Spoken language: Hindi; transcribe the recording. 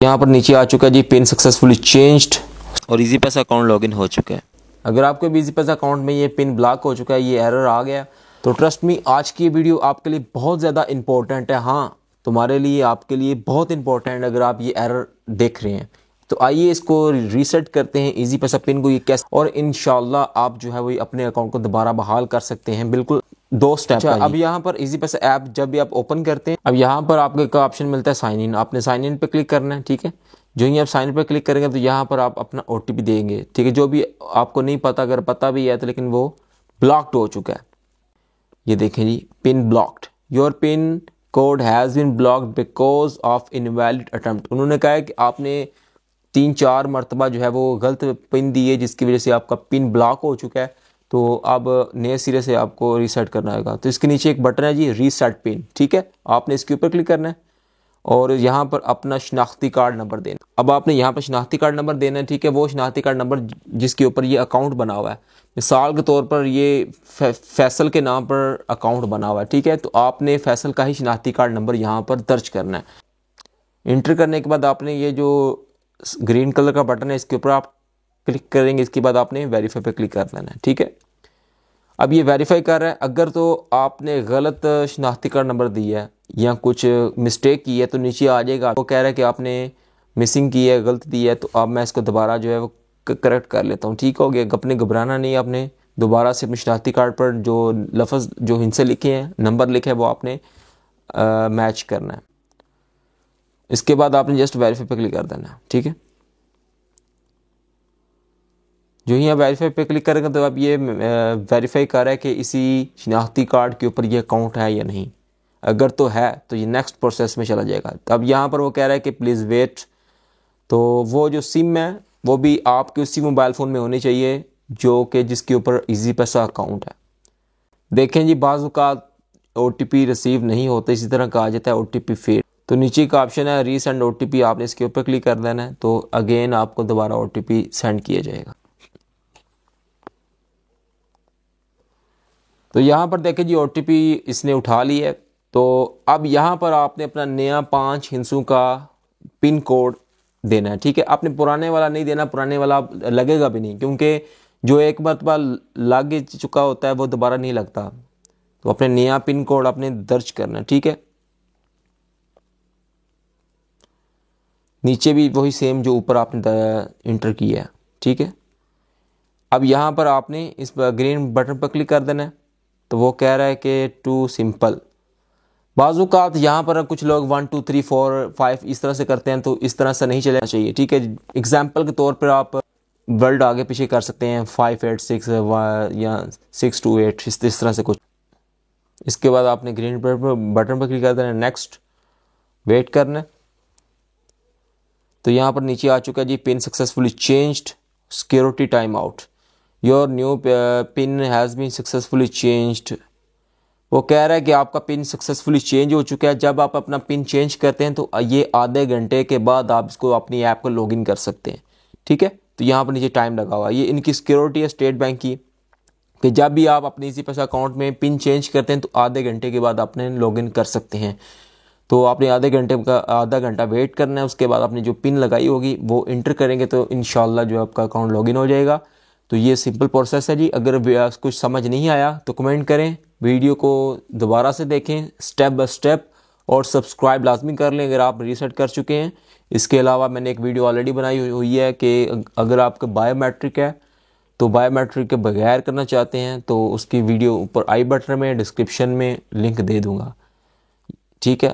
यहाँ पर नीचे आ चुका है जी पिन सक्सेसफुली चेंज्ड और इजी पैसा अकाउंट लॉगिन हो चुका है। अगर आपके भी इजी पैसा अकाउंट में ये पिन ब्लॉक हो चुका है, ये एरर आ गया, तो ट्रस्ट मी आज की वीडियो आपके लिए बहुत ज़्यादा इंपॉर्टेंट है। हाँ, तुम्हारे लिए, आपके लिए बहुत इंपॉर्टेंट अगर आप ये एरर देख रहे हैं। तो आइए इसको रीसेट करते हैं, इजी पैसा पिन को ये कैसे, और इंशाल्लाह आप जो है वो अपने अकाउंट को दोबारा बहाल कर सकते हैं। बिल्कुल 2 स्टेप। अच्छा, अब यहाँ पर इजी पैसा ऐप जब भी आप ओपन करते हैं, अब यहाँ पर आपको एक ऑप्शन मिलता है साइन इन। आपने साइन इन पे क्लिक करना है, ठीक है। जो ही आप साइन इन पे क्लिक करेंगे तो यहाँ पर आप अपना OTP देंगे, ठीक है। जो भी आपको नहीं पता, अगर पता भी है तो लेकिन वो ब्लॉक्ड हो चुका है। ये देखें जी, pin blocked, your pin code has been blocked because of invalid attempt. उन्होंने कहा है कि आपने 3-4 मरतबा जो है वो गलत पिन दी है, जिसकी वजह से आपका पिन ब्लॉक हो चुका है। तो अब नए सिरे से आपको रीसेट करना होगा। तो इसके नीचे एक बटन है जी, रीसेट पिन, ठीक है। आपने इसके ऊपर क्लिक करना है और यहाँ पर अपना शनाख्ती कार्ड नंबर देना। अब आपने यहाँ पर शनाख्ती कार्ड नंबर देना है, ठीक है। वो शनाख्ती कार्ड नंबर जिसके ऊपर ये अकाउंट बना हुआ है। मिसाल के तौर पर ये फैसल के नाम पर अकाउंट बना हुआ है, ठीक है। तो आपने फैसल का ही शनाख्ती कार्ड नंबर यहाँ पर दर्ज करना है। इंटर करने के बाद आपने ये जो ग्रीन कलर का बटन है इसके ऊपर आप क्लिक करेंगे। इसके बाद आपने वेरीफाई पे क्लिक कर लेना है, ठीक है। अब ये वेरीफाई कर रहा है। अगर तो आपने गलत शनाख्ती कार्ड नंबर दिया है या कुछ मिस्टेक की है तो नीचे आ जाएगा, वो कह रहा है कि आपने मिसिंग की है, गलत दी है। तो अब मैं इसको दोबारा जो है वो करेक्ट कर लेता हूँ, ठीक हो गया। अपने घबराना नहीं, आपने दोबारा से अपने शनाख्ती कार्ड पर जो लफ्ज़ जो हिंसे लिखे हैं, नंबर लिखे हैं, वो आपने मैच करना है। इसके बाद आपने जस्ट वेरीफाई पे क्लिक कर देना है, ठीक है। जो ही आप वेरीफाई पे क्लिक करेंगे तो अब ये वेरीफाई कर रहा है कि इसी शनाख्ती कार्ड के ऊपर ये अकाउंट है या नहीं। अगर तो है तो ये नेक्स्ट प्रोसेस में चला जाएगा। तो अब यहाँ पर वो कह रहा है कि प्लीज़ वेट। तो वो जो सिम है वो भी आपके उसी मोबाइल फ़ोन में होनी चाहिए जो कि जिसके ऊपर इजी पैसा अकाउंट है। देखें जी, बाज़ औक़ात OTP रिसीव नहीं होता, इसी तरह कहा जाता है OTP फेल। तो नीचे का ऑप्शन है रीसेंड OTP, आपने इसके ऊपर क्लिक कर देना है। तो अगेन आपको दोबारा OTP सेंड किया जाएगा। तो यहाँ पर देखें जी, OTP इसने उठा ली है। तो अब यहाँ पर आपने अपना नया 5 हिस्सों का पिन कोड देना है, ठीक है। आपने पुराने वाला नहीं देना, पुराने वाला लगेगा भी नहीं, क्योंकि जो एक मरतबा लग चुका होता है वो दोबारा नहीं लगता। तो अपने नया पिन कोड आपने दर्ज करना है, ठीक है। नीचे भी वही सेम जो ऊपर आपने इंटर किया है, ठीक है। अब यहाँ पर आपने इस ग्रीन बटन पर क्लिक कर देना है। तो वो कह रहा है कि टू सिंपल। बाज़ूकात यहाँ पर कुछ लोग 1 2 3 4 5 इस तरह से करते हैं, तो इस तरह से नहीं चलना चाहिए, ठीक है। एग्जाम्पल के तौर पर आप वर्ड आगे पीछे कर सकते हैं, 5 8 6 या 6 2 8 इस तरह से कुछ। इसके बाद आपने ग्रीन बटन पर क्लिक कर देना है, नेक्स्ट, वेट करना है। तो यहाँ पर नीचे आ चुका है जी, pin successfully changed, security time out, your new pin has been successfully changed. वो कह रहा है कि आपका पिन सक्सेसफुली चेंज हो चुका है। जब आप अपना पिन चेंज करते हैं तो ये आधे घंटे के बाद आप इसको अपनी ऐप को लॉगिन कर सकते हैं, ठीक है। तो यहाँ पर नीचे टाइम लगा हुआ है, ये इनकी सिक्योरिटी है स्टेट बैंक की, कि जब भी आप अपने इजी पैसा अकाउंट में पिन चेंज करते हैं तो आधे घंटे के बाद आपने लॉगिन कर सकते हैं। तो आपने आधा घंटा वेट करना है। उसके बाद आपने जो पिन लगाई होगी वो इंटर करेंगे तो इंशाल्लाह जो आपका अकाउंट लॉगिन हो जाएगा। तो ये सिंपल प्रोसेस है जी। अगर कुछ समझ नहीं आया तो कमेंट करें, वीडियो को दोबारा से देखें स्टेप बाय स्टेप, और सब्सक्राइब लाजमी कर लें अगर आप रीसेट कर चुके हैं। इसके अलावा मैंने एक वीडियो ऑलरेडी बनाई हुई है कि अगर आपका बायोमेट्रिक है तो बायोमेट्रिक के बगैर करना चाहते हैं तो उसकी वीडियो ऊपर आई बटन में डिस्क्रिप्शन में लिंक दे दूँगा, ठीक है।